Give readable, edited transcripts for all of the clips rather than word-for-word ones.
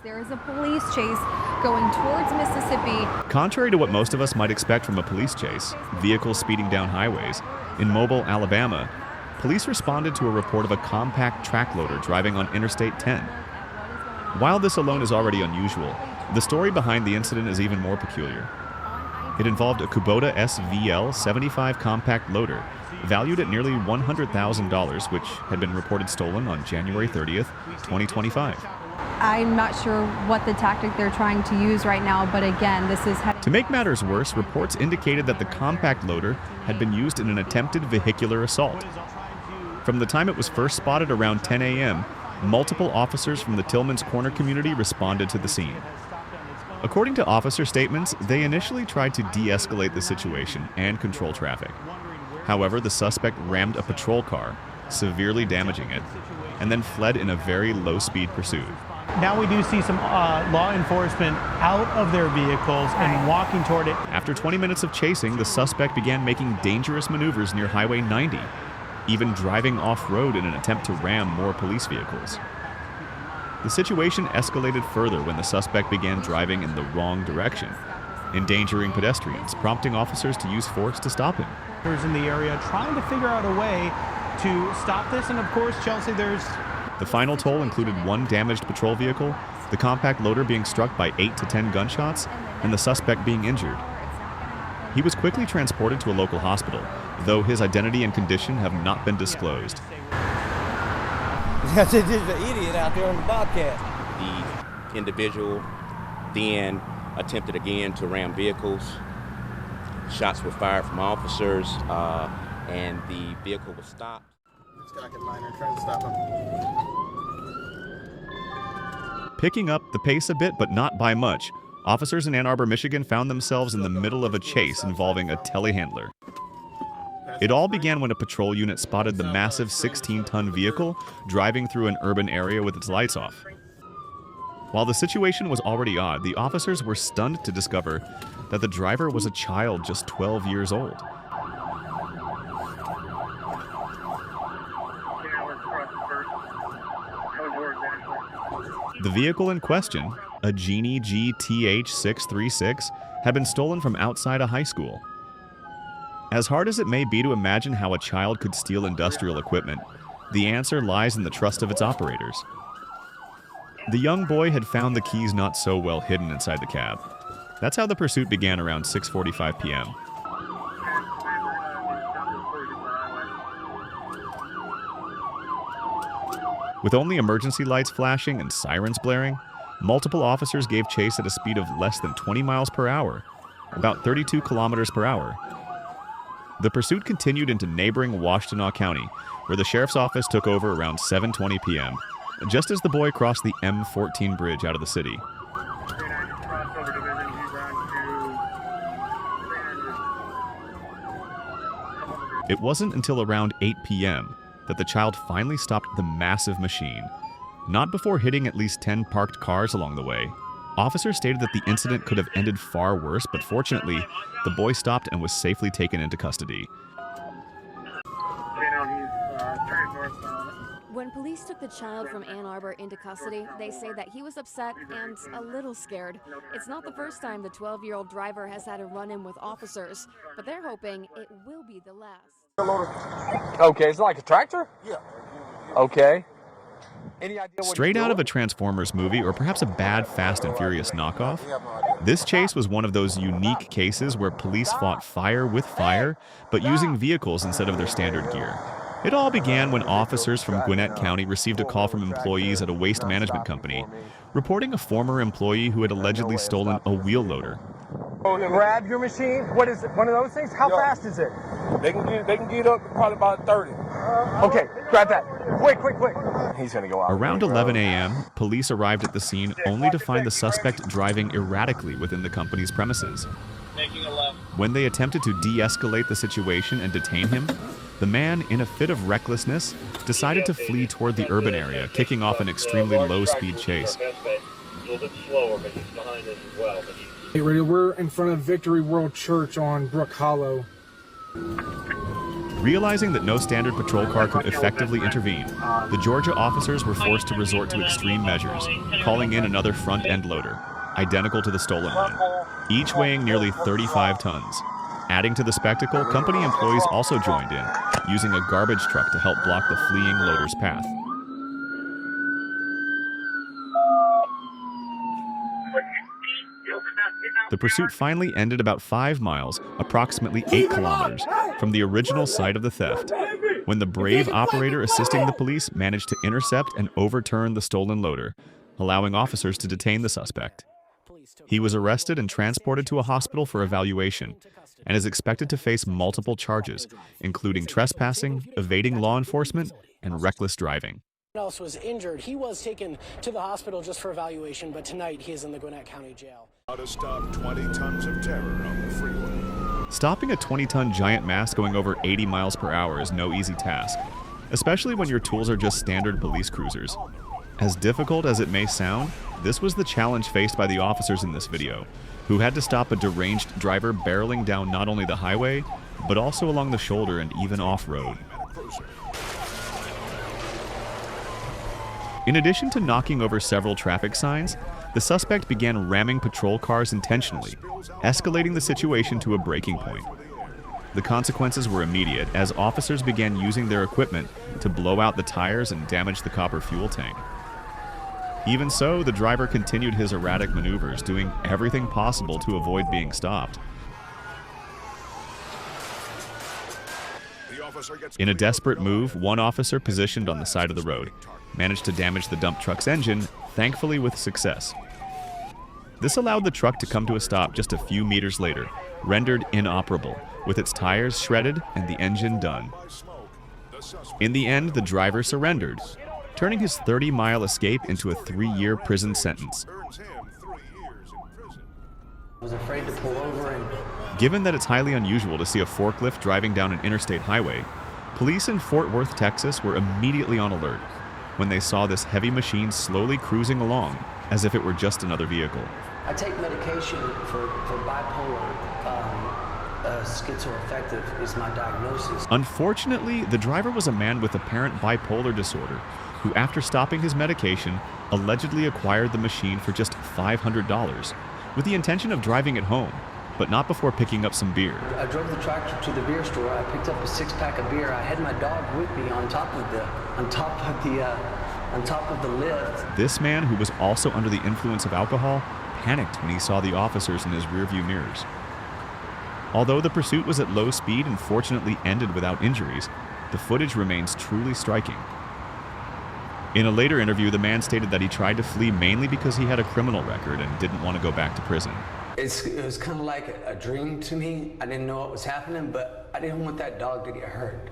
There is a police chase going towards Mississippi. Contrary to what most of us might expect from a police chase, vehicles speeding down highways, in Mobile, Alabama, police responded to a report of a compact track loader driving on Interstate 10. While this alone is already unusual, the story behind the incident is even more peculiar. It involved a Kubota SVL 75 compact loader, valued at nearly $100,000, which had been reported stolen on January 30th, 2025. I'm not sure what the tactic they're trying to use right now, but again, this is... To make matters worse, reports indicated that the compact loader had been used in an attempted vehicular assault. From the time it was first spotted around 10 a.m., multiple officers from the Tillman's Corner community responded to the scene. According to officer statements, they initially tried to de-escalate the situation and control traffic. However, the suspect rammed a patrol car, severely damaging it, and then fled in a very low-speed pursuit. Now we do see some law enforcement out of their vehicles and walking toward it. After 20 minutes of chasing, the suspect began making dangerous maneuvers near Highway 90, even driving off-road in an attempt to ram more police vehicles. The situation escalated further when the suspect began driving in the wrong direction, endangering pedestrians, prompting officers to use force to stop him. In the area trying to figure out a way to stop this, and of course, Chelsea, there's... The final toll included one damaged patrol vehicle, the compact loader being struck by 8 to 10 gunshots, and the suspect being injured. He was quickly transported to a local hospital, though his identity and condition have not been disclosed. There's an idiot out there on the Bobcat. The individual then attempted again to ram vehicles. Shots were fired from officers, and the vehicle was stopped. This guy can minor trying to stop him. Picking up the pace a bit, but not by much, officers in Ann Arbor, Michigan found themselves in the middle of a chase involving a telehandler. It all began when a patrol unit spotted the massive 16-ton vehicle driving through an urban area with its lights off. While the situation was already odd, the officers were stunned to discover that the driver was a child just 12 years old. The vehicle in question, a Genie GTH636, had been stolen from outside a high school. As hard as it may be to imagine how a child could steal industrial equipment, the answer lies in the trust of its operators. The young boy had found the keys not so well hidden inside the cab. That's how the pursuit began around 6:45 p.m. With only emergency lights flashing and sirens blaring, multiple officers gave chase at a speed of less than 20 miles per hour, about 32 kilometers per hour. The pursuit continued into neighboring Washtenaw County, where the sheriff's office took over around 7:20 p.m., just as the boy crossed the M14 bridge out of the city. It wasn't until around 8 p.m. that the child finally stopped the massive machine, not before hitting at least 10 parked cars along the way. Officers stated that the incident could have ended far worse, but fortunately, the boy stopped and was safely taken into custody. When police took the child from Ann Arbor into custody, they say that he was upset and a little scared. It's not the first time the 12-year-old driver has had a run-in with officers, but they're hoping it will be the last. Okay, it's like a tractor? Yeah. Okay. Any idea what Straight out of a Transformers movie, or perhaps a bad Fast and Furious knockoff, this chase was one of those unique cases where police fought fire with fire, but using vehicles instead of their standard gear. It all began when officers from Gwinnett County received a call from employees at a waste management company, reporting a former employee who had allegedly stolen a wheel loader. Grab your machine? What is it? One of those things? How fast is it? They can get up to probably about 30. Okay, grab that. Quick. He's gonna go out. Around 11 a.m., police arrived at the scene only to find the suspect driving erratically within the company's premises. When they attempted to de-escalate the situation and detain him, the man, in a fit of recklessness, decided to flee toward the urban area, kicking off an extremely low-speed chase. Hey, Radio, we're in front of Victory World Church on Brook Hollow. Realizing that no standard patrol car could effectively intervene, the Georgia officers were forced to resort to extreme measures, calling in another front-end loader, identical to the stolen one, each weighing nearly 35 tons. Adding to the spectacle, company employees also joined in, using a garbage truck to help block the fleeing loader's path. The pursuit finally ended about 5 miles, approximately 8 kilometers, from the original site of the theft, when the brave operator assisting the police managed to intercept and overturn the stolen loader, allowing officers to detain the suspect. He was arrested and transported to a hospital for evaluation, and is expected to face multiple charges, including trespassing, evading law enforcement, and reckless driving. Else was injured. He was taken to the hospital just for evaluation, but tonight he is in the Gwinnett County Jail. How to stop 20 tons of terror on the freeway. Stopping a 20-ton giant mass going over 80 miles per hour is no easy task, especially when your tools are just standard police cruisers. As difficult as it may sound, this was the challenge faced by the officers in this video, who had to stop a deranged driver barreling down not only the highway, but also along the shoulder and even off-road. In addition to knocking over several traffic signs, the suspect began ramming patrol cars intentionally, escalating the situation to a breaking point. The consequences were immediate as officers began using their equipment to blow out the tires and damage the copper fuel tank. Even so, the driver continued his erratic maneuvers, doing everything possible to avoid being stopped. In a desperate move, one officer positioned on the side of the road managed to damage the dump truck's engine, thankfully with success. This allowed the truck to come to a stop just a few meters later, rendered inoperable, with its tires shredded and the engine done. In the end, the driver surrendered, turning his 30-mile escape into a 3-year prison sentence. I was afraid to pull over and... Given that it's highly unusual to see a forklift driving down an interstate highway, police in Fort Worth, Texas were immediately on alert when they saw this heavy machine slowly cruising along as if it were just another vehicle. I take medication for bipolar. Schizoaffective is my diagnosis. Unfortunately, the driver was a man with apparent bipolar disorder who, after stopping his medication, allegedly acquired the machine for just $500 with the intention of driving it home, but not before picking up some beer. I drove the tractor to the beer store. I picked up a 6-pack of beer. I had my dog with me on top of the lift. This man, who was also under the influence of alcohol, panicked when he saw the officers in his rearview mirrors. Although the pursuit was at low speed and fortunately ended without injuries, the footage remains truly striking. In a later interview, the man stated that he tried to flee mainly because he had a criminal record and didn't want to go back to prison. It was kind of like a dream to me. I didn't know what was happening, but I didn't want that dog to get hurt.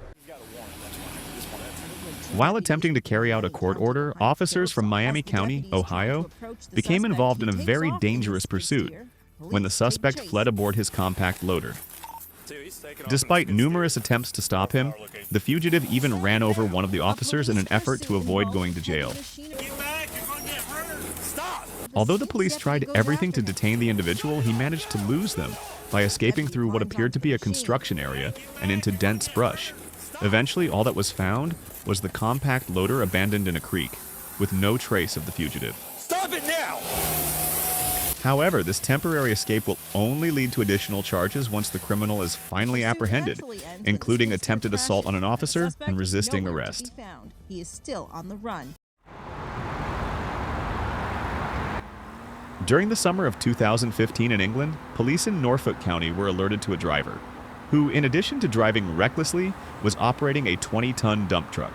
While attempting to carry out a court order, officers from Miami County, Ohio, became involved in a very dangerous pursuit when the suspect fled aboard his compact loader. Despite numerous attempts to stop him, the fugitive even ran over one of the officers in an effort to avoid going to jail. Although the police tried everything to detain the individual, he managed to lose them by escaping through what appeared to be a construction area and into dense brush. Eventually, all that was found was the compact loader abandoned in a creek, with no trace of the fugitive. Stop it now! However, this temporary escape will only lead to additional charges once the criminal is finally apprehended, including attempted assault on an officer and resisting arrest. He is still on the run. During the summer of 2015 in England, police in Norfolk County were alerted to a driver who, in addition to driving recklessly, was operating a 20-ton dump truck.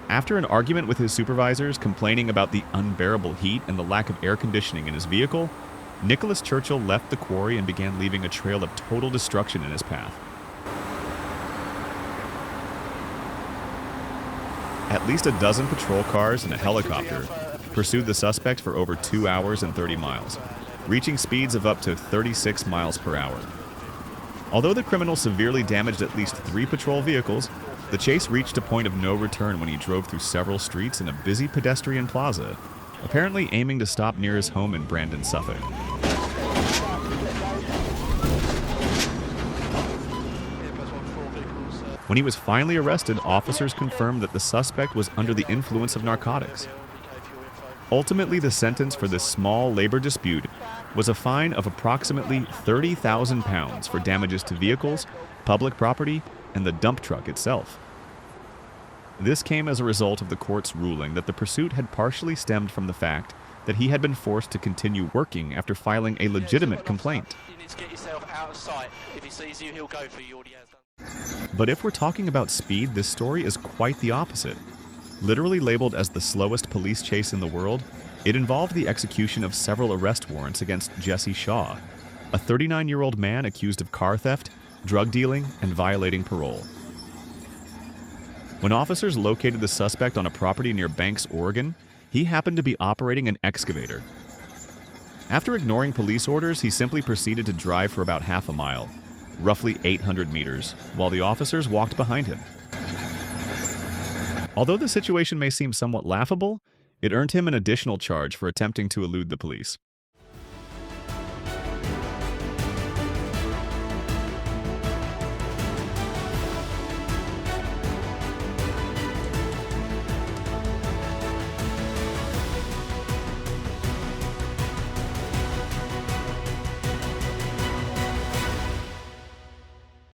After an argument with his supervisors complaining about the unbearable heat and the lack of air conditioning in his vehicle, Nicholas Churchill left the quarry and began leaving a trail of total destruction in his path. At least a dozen patrol cars and a helicopter pursued the suspect for over 2 hours and 30 miles, reaching speeds of up to 36 miles per hour. Although the criminal severely damaged at least 3 patrol vehicles, the chase reached a point of no return when he drove through several streets in a busy pedestrian plaza, apparently aiming to stop near his home in Brandon, Suffolk. When he was finally arrested, officers confirmed that the suspect was under the influence of narcotics. Ultimately, the sentence for this small labor dispute was a fine of approximately £30,000 for damages to vehicles, public property, and the dump truck itself. This came as a result of the court's ruling that the pursuit had partially stemmed from the fact that he had been forced to continue working after filing a legitimate complaint. But if we're talking about speed, this story is quite the opposite. Literally labeled as the slowest police chase in the world, it involved the execution of several arrest warrants against Jesse Shaw, a 39-year-old man accused of car theft, drug dealing, and violating parole. When officers located the suspect on a property near Banks, Oregon, he happened to be operating an excavator. After ignoring police orders, he simply proceeded to drive for about half a mile, roughly 800 meters, while the officers walked behind him. Although the situation may seem somewhat laughable, it earned him an additional charge for attempting to elude the police.